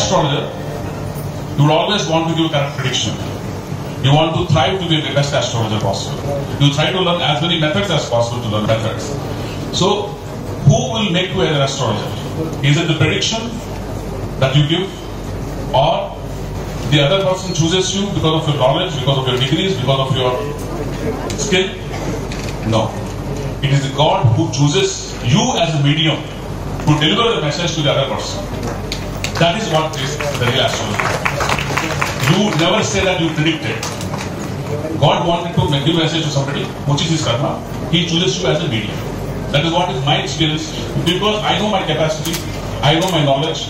astrologer, you would always want to give a correct prediction. You want to thrive to be the best astrologer possible. You try to learn as many methods as possible to learn methods. So, who will make you an astrologer? Is it the prediction that you give, or the other person chooses you because of your knowledge, because of your degrees, because of your skill? No. It is God who chooses you as a medium to deliver the message to the other person. That is what is the real astrology. You never say that you predicted. God wanted to give a message to somebody, which is his karma. He chooses you as a medium. That is what is my experience, because I know my capacity, I know my knowledge,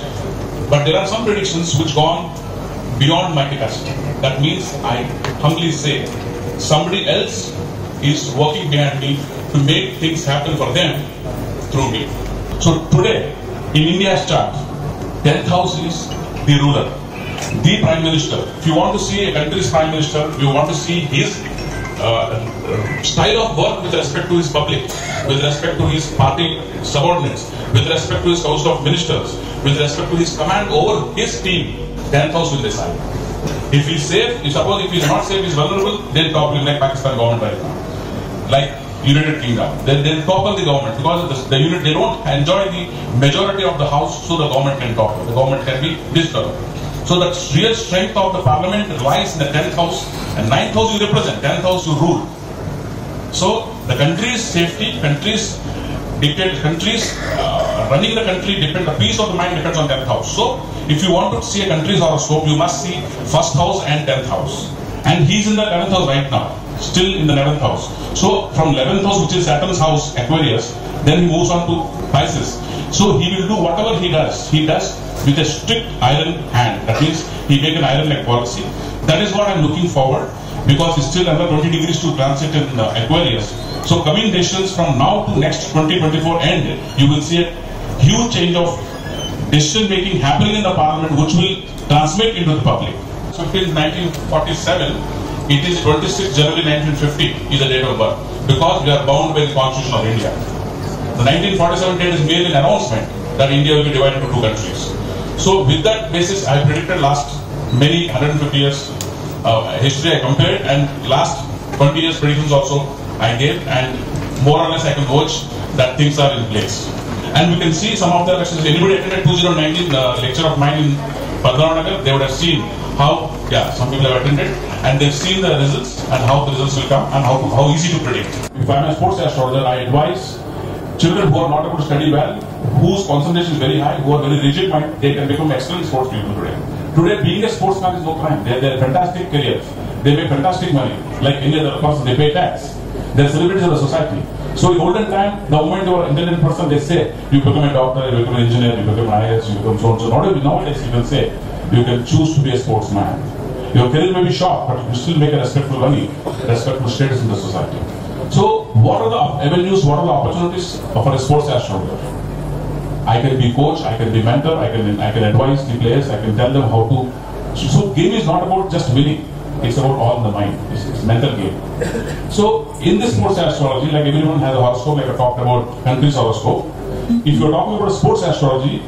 but there are some predictions which go on beyond my capacity. That means I humbly say somebody else is working behind me to make things happen for them through me. So today, in India's chart, 10th house is the ruler, the Prime Minister. If you want to see a country's Prime Minister, you want to see his style of work with respect to his public, with respect to his party subordinates, with respect to his council of ministers, with respect to his command over his team, 10th house will decide. If he's safe, suppose if he's not safe, he's vulnerable, they'll topple like Pakistan government right now. Like United Kingdom. They'll topple the government because the unit, they don't enjoy the majority of the house, so the government can topple. The government can be disturbed. So the real strength of the parliament lies in the 10th house, and 9th house you represent, 10th house you rule. So the country's safety, country's dictate, country's running the country depend, the peace of the mind depends on 10th house. So if you want to see a country's horoscope, you must see 1st house and 10th house. And he's in the 11th house right now, still in the 11th house. So from 11th house, which is Saturn's house, Aquarius, then he moves on to Pisces. So he will do whatever he does with a strict iron hand. That means he make an iron-like policy. That is what I'm looking forward, because it's still under 20 degrees to transit in Aquarius. So coming decisions from now to next 2024 end, you will see a huge change of decision making happening in the parliament, which will transmit into the public. So till 1947, it is 26 January 1950 is the date of birth, because we are bound by the Constitution of India. The 1947 date is merely an announcement that India will be divided into two countries. So with that basis, I predicted last many 150 years history I compared, and last 20 years predictions also I gave, and more or less I can watch that things are in place. And we can see some of the elections. Anybody attended 2019 lecture of mine in Padmanabhanagar, they would have seen how, some people have attended, and they've seen the results and how the results will come and how easy to predict. If I'm a sports astrologer, I advise children who are not able to study well, whose concentration is very high, who are very rigid mind, they can become excellent sports people today. Today, being a sportsman is no crime. They have fantastic careers. They make fantastic money. Like any other person, they pay tax. They are celebrities of the society. So in olden time, the moment you are an intelligent person, they say, you become a doctor, you become an engineer, you become an IAS, you become so and so. Nowadays, you can say, you can choose to be a sportsman. Your career may be short, but you still make a respectful money, respectful status in the society. So, what are the avenues, what are the opportunities for a sports astrologer? I can be coach, I can be mentor, I can advise the players, I can tell them how to. So game is not about just winning, it's about all in the mind, it's mental game. So, in this sports astrology, like everyone has a horoscope, like I talked about country's horoscope. If you're talking about sports astrology,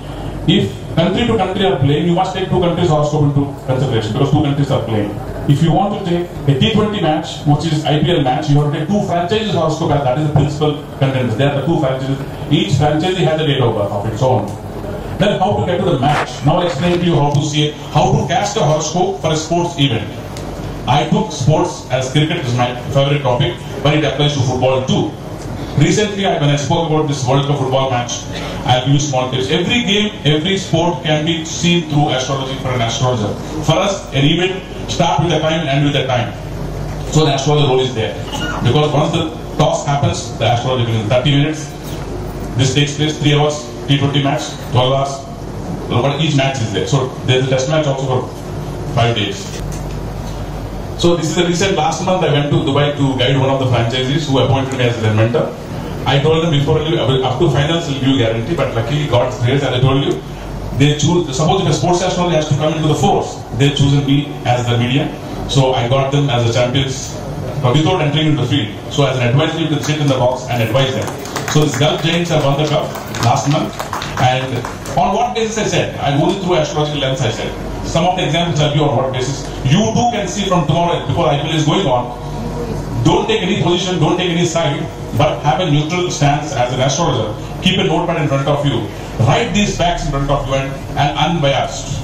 if country to country are playing, you must take two countries' horoscope into consideration, because two countries are playing. If you want to take a T20 match, which is IPL match, you have to take two franchises horoscope, and that is the principal contenders. They are the two franchises. Each franchise has a date of birth of its own. Then how to get to the match? Now I'll explain to you how to see it, how to cast a horoscope for a sports event. I took sports as cricket is my favorite topic, but it applies to football too. Recently, when I spoke about this World Cup football match, I'll give you small tips. Every game, every sport can be seen through astrology for an astrologer. For us, an event starts with a time and end with a time. So the astrologer role is there. Because once the toss happens, the astrologer begins. 30 minutes. This takes place 3 hours, T20 match, 12 hours. But each match is there. So there's a test match also for 5 days. So this is a recent, last month I went to Dubai to guide one of the franchisees who appointed me as their mentor. I told them before, up to finals will give you guarantee, but luckily God's grace, as I told you, they choose, suppose if a sports astrologer has to come into the force, they've chosen me as the medium. So I got them as the champions without entering into the field. So as an advisor, you can sit in the box and advise them. So the Gulf Giants have won the cup last month, And on what basis I said? I'm going through astrological lens, I said. Some of the examples I'll give on what basis. You too can see from tomorrow, before IPL is going on. Don't take any position, don't take any side, but have a neutral stance as an astrologer. Keep a notepad in front of you. Write these facts in front of you and unbiased.